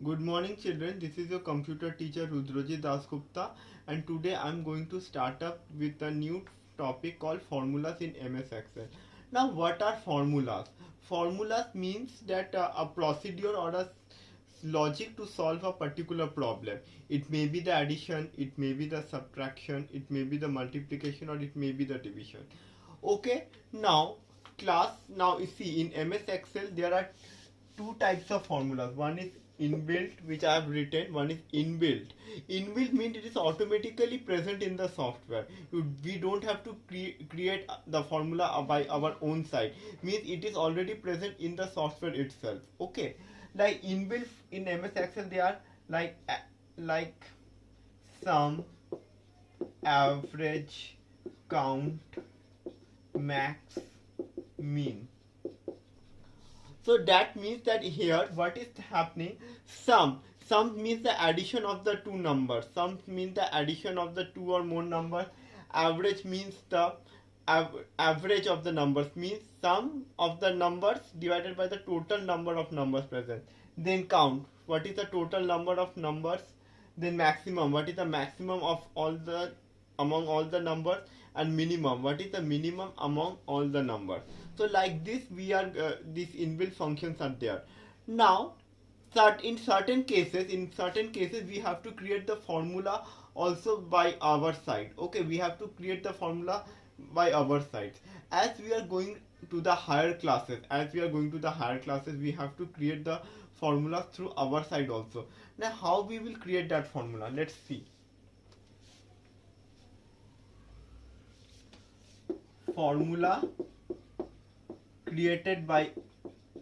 Good morning, children. This is your computer teacher Rudrojit Dasgupta, and today I'm going to start up with a new topic called formulas in MS Excel. Now, what are formulas? Formulas means that a procedure or a logic to solve a particular problem. It may be the addition, it may be the subtraction, it may be the multiplication, or it may be the division. Okay, now now you see in MS Excel there are two types of formulas. One is inbuilt, which I have written. One is inbuilt. Inbuilt means it is automatically present in the software. We don't have to create the formula by our own side. Means it is already present in the software itself. Okay, like inbuilt in MS Excel, they are like sum, average, count, max, mean. So that means that here what is happening, sum means the addition of the two numbers, sum means the addition of the two or more numbers, average means the average of the numbers, means sum of the numbers divided by the total number of numbers present. Then count, what is the total number of numbers. Then maximum, what is the maximum of all the among all the numbers. And minimum, what is the minimum among all the numbers. So like this we are these inbuilt functions are there. Now in certain cases we have to create the formula also by our side. Okay, we have to create the formula by our side. As we are going to the higher classes, we have to create the formula through our side also. Now how we will create that formula, let's see. Formula created by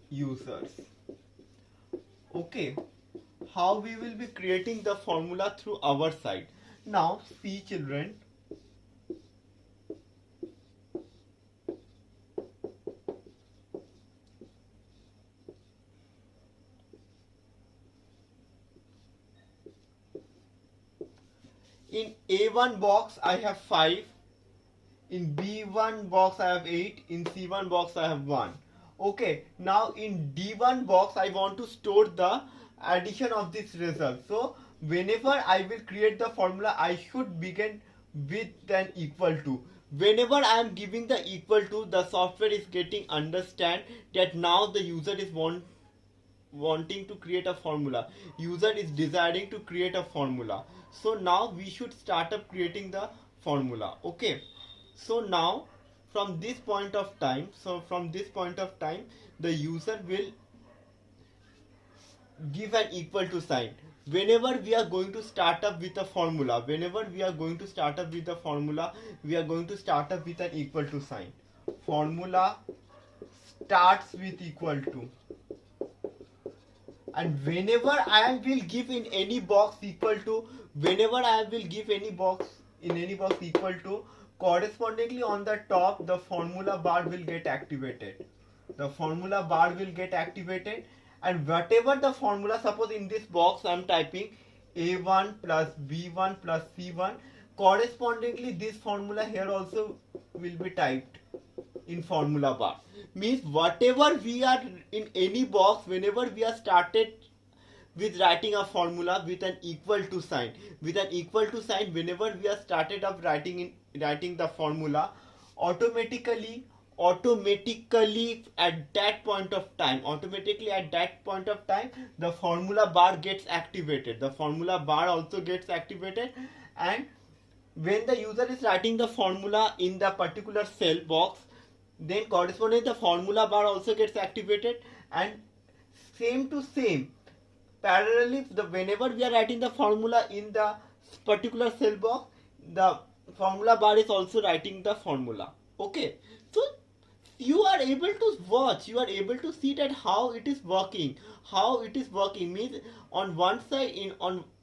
users. Okay, how we will be creating the formula through our side. Now see, children, in A1 box I have 5, in B1 box I have 8, in C1 box I have 1. Okay, now in D1 box I want to store the addition of this result. So whenever I will create the formula, I should begin with an equal to. Whenever I am giving the equal to, the software is getting understand that now the user is wanting to create a formula. User is desiring to create a formula. So now we should start up creating the formula. Okay, so now from this point of time, the user will give an equal to sign. Whenever we are going to start up with a formula, we are going to start up with an equal to sign. Formula starts with equal to, and whenever I will give in any box equal to, correspondingly on the top the formula bar will get activated. And whatever the formula, suppose in this box I am typing A1 plus B1 plus C1, correspondingly this formula here also will be typed in formula bar. Means whatever we are in any box, whenever we are started with writing a formula with an equal to sign, whenever we are started of writing the formula, automatically at that point of time, the formula bar gets activated. And when the user is writing the formula in the particular cell box, then corresponding the formula bar also gets activated. And same to same, parallelly, whenever we are writing the formula in the particular cell box, the formula bar is also writing the formula. Okay, so you are able to watch, you are able to see that how it is working. Means on one side,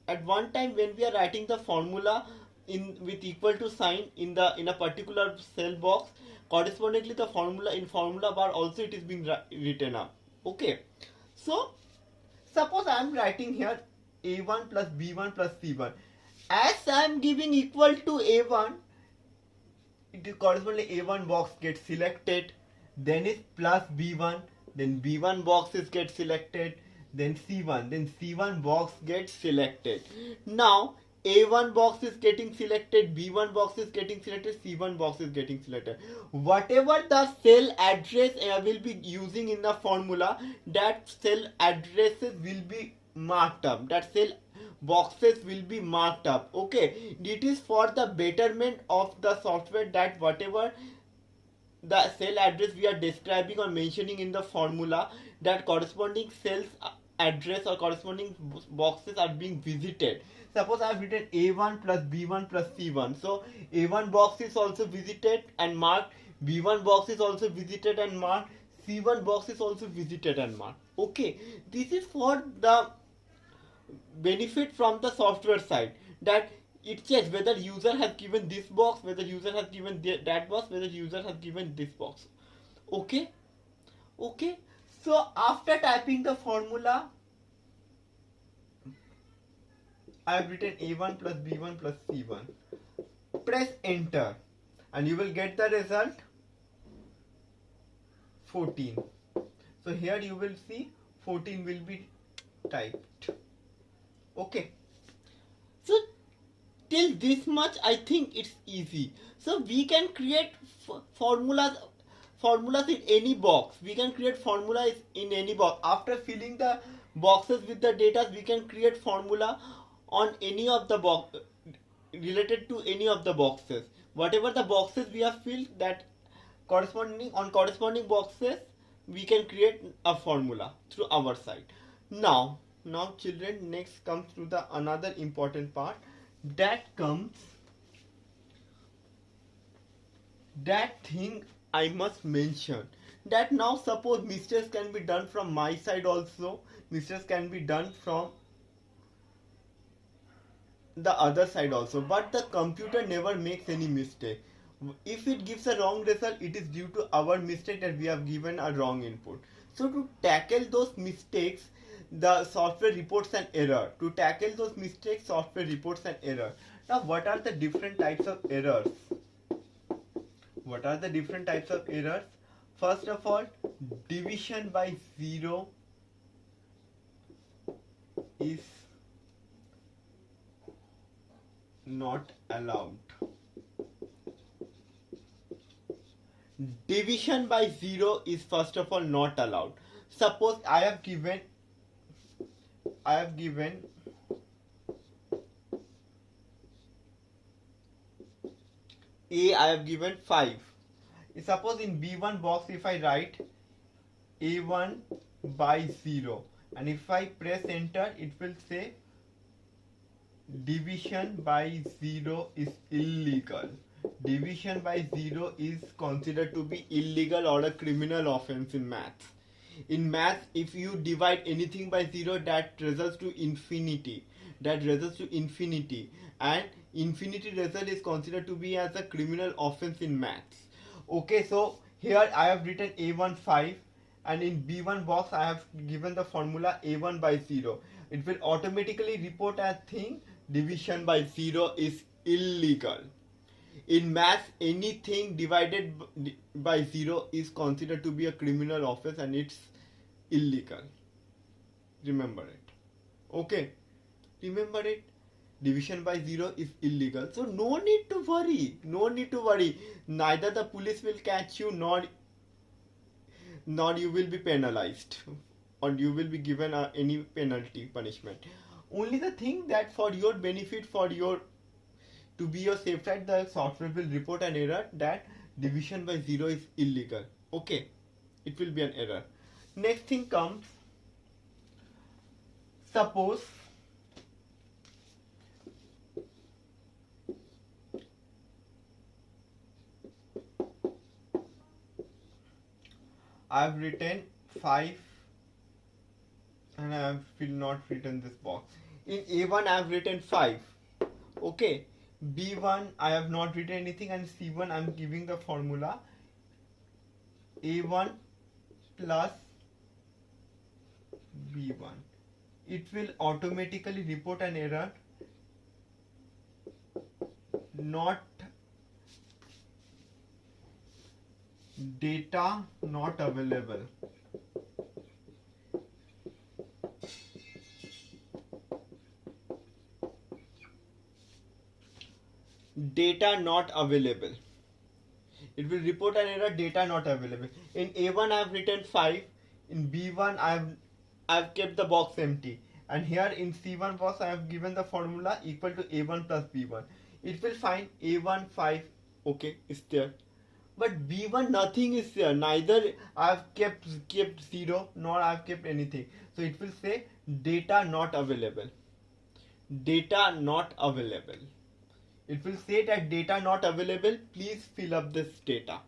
at one time when we are writing the formula in with equal to sign in a particular cell box, correspondingly the formula in formula bar also it is being written up. Okay, so suppose I am writing here A1 plus B1 plus C1. As I am giving equal to A1, it is correspondingly A1 box gets selected, then is plus B1, then B1 boxes get selected, then C1, then C1 box gets selected. Now A1 box is getting selected, B1 box is getting selected, C1 box is getting selected. Whatever the cell address will be using in the formula, that cell addresses will be marked up. That cell boxes will be marked up. Okay, it is for the betterment of the software, that whatever the cell address we are describing or mentioning in the formula, that corresponding cells address or corresponding boxes are being visited. Suppose I have written A1 plus B1 plus C1. So A1 box is also visited and marked, B1 box is also visited and marked, C1 box is also visited and marked. Okay, this is for the benefit from the software side, that it checks whether user has given this box, whether user has given that box, whether user has given this box. Okay, okay. So after typing the formula, I have written A1 plus B1 plus C1. Press enter and you will get the result 14. So here you will see 14 will be typed. Okay. So till this much I think it's easy. So we can create formulas in any box. We can create formulas in any box. After filling the boxes with the data, we can create formula on any of the box related to any of the boxes. Whatever the boxes we have filled, that corresponding boxes, we can create a formula through our side. Now children, next comes to the another important part, that comes that thing I must mention, that now suppose mistakes can be done from my side also, mistakes can be done from the other side also, but the computer never makes any mistake. If it gives a wrong result, it is due to our mistake, that we have given a wrong input. So to tackle those mistakes, the software reports an error. To tackle those mistakes, software reports an error. Now what are the different types of errors? What are the different types of errors? First of all, division by 0 is not allowed. Division by 0 is first of all not allowed. Suppose I have given A, I have given 5. Suppose in B1 box, if I write A1 by 0, and if I press enter, it will say division by 0 is illegal. Division by 0 is considered to be illegal or a criminal offense in maths. In maths, if you divide anything by 0, that results to infinity. And infinity result is considered to be as a criminal offense in maths. Okay, so here I have written A1 5, and in B1 box I have given the formula A1 by 0. It will automatically report as thing division by 0 is illegal. In maths, anything divided by 0 is considered to be a criminal offense and it's illegal. Remember it. Okay. Remember it. Division by 0 is illegal. So no need to worry. Neither the police will catch you, nor you will be penalized, or you will be given any penalty, punishment. Only the thing that for your benefit, to be your safe side, the software will report an error that division by 0 is illegal. Okay, it will be an error. Next thing comes, suppose I have written 5 and I have still not written this box. In A1 I have written 5. Okay. B1 I have not written anything, and C1 I am giving the formula A1 plus B1. It will automatically report an error, not data not available. data not available. It will report an error, data not available. In A1 I have written 5, in B1 I have kept the box empty, and here in C1 box I have given the formula equal to A1 plus B1. It will find A1 5, okay, is there, but B1 nothing is there, neither I have kept 0 nor I have kept anything, so it will say data not available. Data not available. It will say that data not available, please fill up this data.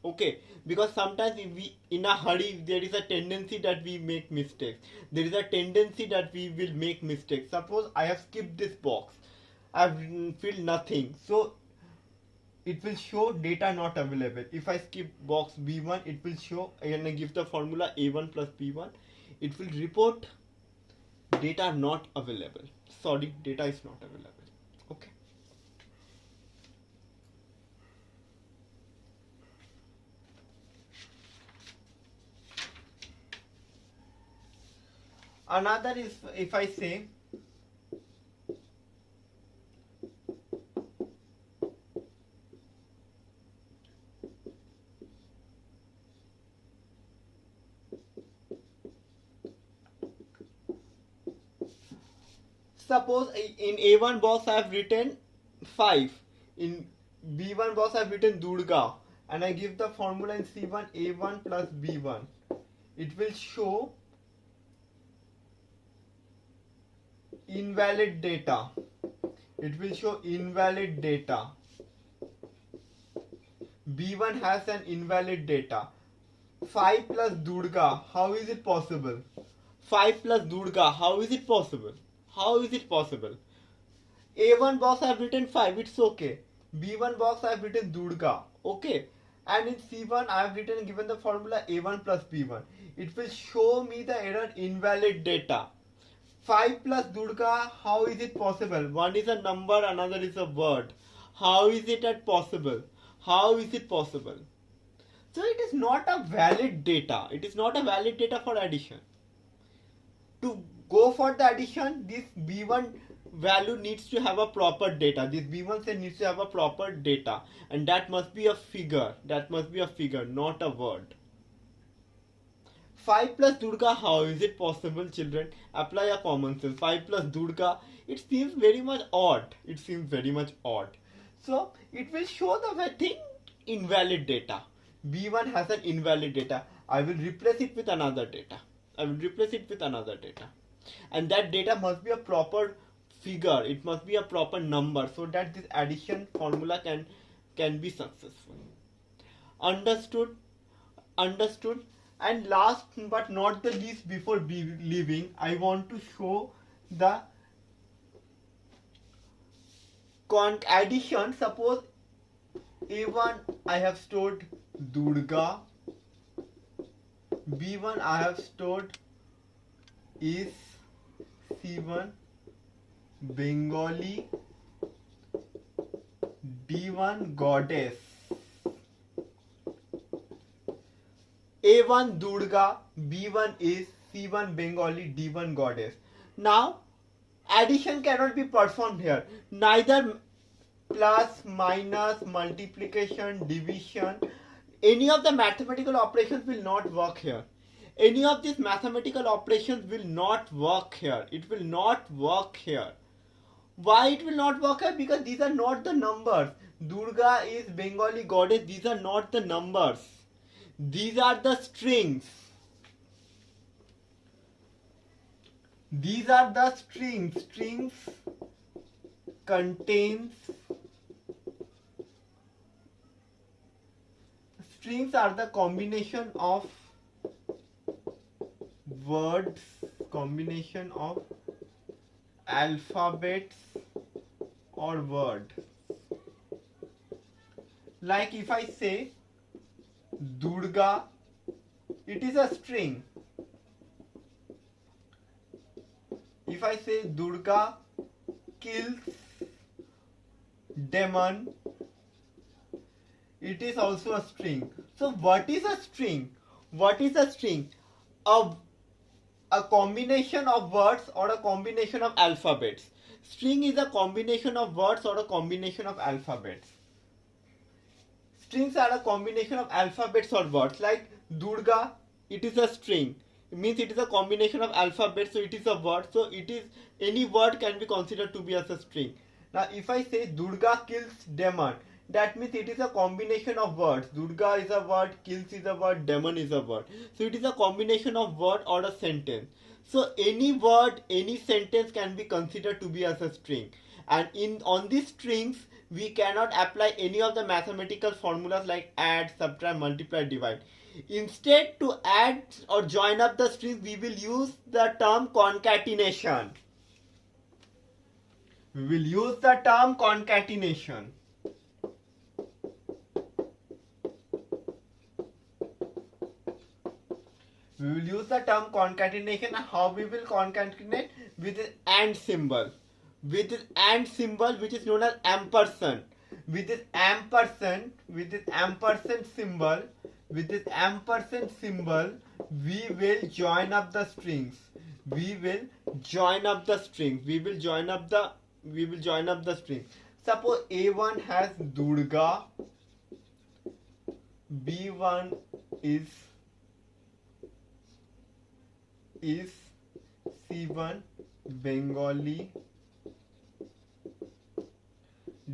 Okay, because sometimes if we in a hurry, there is a tendency that we make mistakes. There is a tendency that we will make mistakes. Suppose I have skipped this box, I have filled nothing, so it will show data not available. If I skip box B1, it will show, and I give the formula A1 plus B1, it will report data not available. Sorry, data is not available. Okay. Another is, if I say suppose in A1 box I have written 5, in B1 box I have written Durga, and I give the formula in C1 A1 plus B1, it will show invalid data. It will show invalid data. B1 has an invalid data. 5 plus Durga, how is it possible? 5 plus Durga, how is it possible? How is it possible? A1 box I have written 5, it's okay. B1 box I have written Durga, okay. And in C1 I have written, given the formula A1 plus B1. It will show me the error invalid data. 5 plus Durga, how is it possible? One is a number, another is a word. How is it possible? How is it possible? So it is not a valid data. It is not a valid data for addition. To go for the addition, this B1 value needs to have a proper data. This B1 set needs to have a proper data, and that must be a figure. That must be a figure, not a word. 5 plus Durga, how is it possible, children? Apply a common sense. 5 plus Durga, it seems very much odd. It seems very much odd. So it will show the thing invalid data. B1 has an invalid data. I will replace it with another data. I will replace it with another data. And that data must be a proper figure. It must be a proper number, so that this addition formula can be successful. Understood? Understood? And last but not the least, before leaving, I want to show the addition. Suppose A1 I have stored Durga, B1 I have stored is C1 Bengali, D1 goddess. A1 Durga, B1 is C1 Bengali, D1 goddess. Now addition cannot be performed here. Neither plus, minus, multiplication, division, any of the mathematical operations will not work here. Any of these mathematical operations will not work here. It will not work here. Why it will not work here? Because these are not the numbers. Durga is Bengali goddess. These are not the numbers. These are the strings. These are the strings. Strings contains. Strings are the combination of words, combination of alphabets or word. Like if I say Durga, it is a string. If I say Durga kills demon, it is also a string. So what is a string? What is a string? A combination of words or a combination of alphabets. string is a combination of words or a combination of alphabets. Strings are a combination of alphabets or words. Like Durga, it is a string. It means it is a combination of alphabets, so it is a word. So it is, any word can be considered to be as a string. Now if I say Durga kills demon, that means it is a combination of words. Durga is a word, kills is a word, demon is a word. So it is a combination of word or a sentence. So any word, any sentence can be considered to be as a string. And on these strings, we cannot apply any of the mathematical formulas like add, subtract, multiply, divide. Instead, to add or join up the strings, we will use the term concatenation. We will use the term concatenation. We will use the term concatenation. And how we will concatenate? With an and symbol. With this and symbol, which is known as ampersand. With this ampersand symbol, we will join up the strings. We will join up the strings. Suppose A1 has Durga, B1 is C1 Bengali,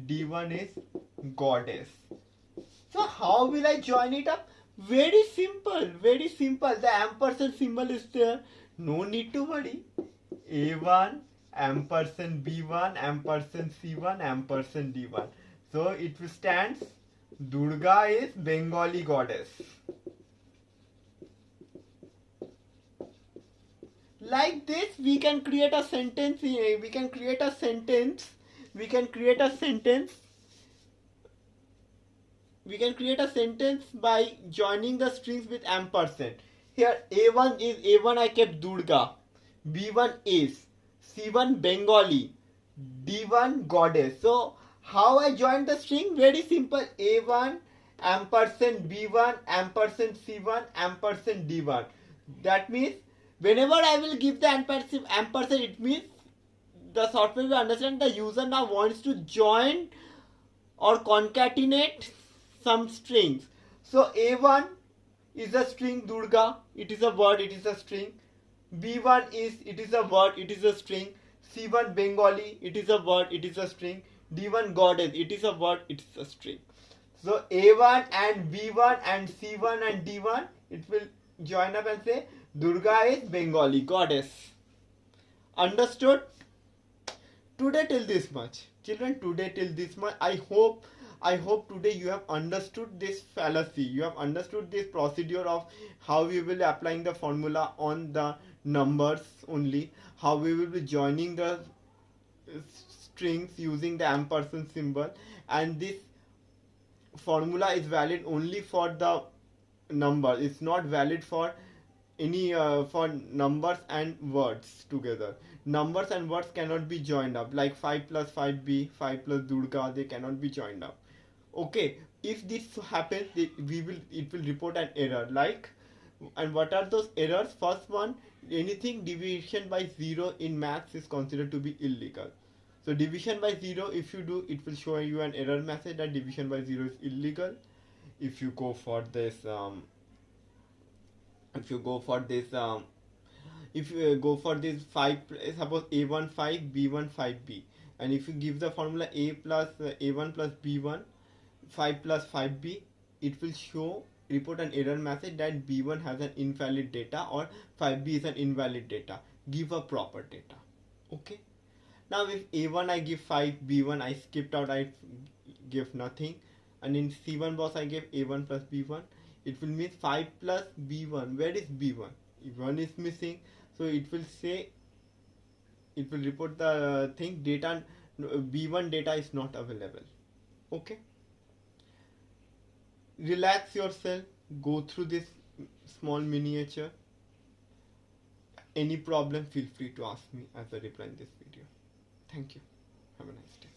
D1 is goddess. So how will I join it up? Very simple. The ampersand symbol is there. No need to worry. A1 ampersand B1 ampersand C1 ampersand D1. So it stands Durga is Bengali goddess. Like this, we can create a sentence. By joining the strings with ampersand. Here A1 I kept Durga, B1 is, C1 Bengali, D1 goddess. So how I joined the string? Very simple. A1 ampersand B1 ampersand C1 ampersand D1. That means whenever I will give the ampersand, it means the software will understand the user now wants to join or concatenate some strings. So A1 is a string Durga, it is a word, it is a string. B1 is, it is a word, it is a string. C1 Bengali, it is a word, it is a string. D1 goddess, it is a word, it is a string. So A1 and B1 and C1 and D1, it will join up and say Durga is Bengali goddess. Understood? Today till this much. Children, today till this much. I hope today you have understood this fallacy. You have understood this procedure of how we will be applying the formula on the numbers only. How we will be joining the strings using the ampersand symbol. And this formula is valid only for the number. It's not valid for any for numbers and words together. Numbers and words cannot be joined up, like 5 plus 5b, 5 plus Durga, they cannot be joined up. Okay, if this happens, it will report an error. Like, and what are those errors? First one, anything division by 0 in maths is considered to be illegal. So division by 0, if you do, it will show you an error message that division by 0 is illegal. If you go for this five, suppose A1 5, B1 5b, and if you give the formula A1 plus B1 5 plus 5b, it will report an error message that B1 has an invalid data or 5b is an invalid data. Give a proper data. Okay. Now if A1 I give 5, B1 I skipped out, I give nothing, and in C1 box I gave A1 plus B1, it will mean 5 plus B1. Where is B1? If 1 is missing, so it will report the thing data, B1 data is not available. Okay. Relax yourself, go through this small miniature. Any problem, feel free to ask me as I reply in this video. Thank you. Have a nice day.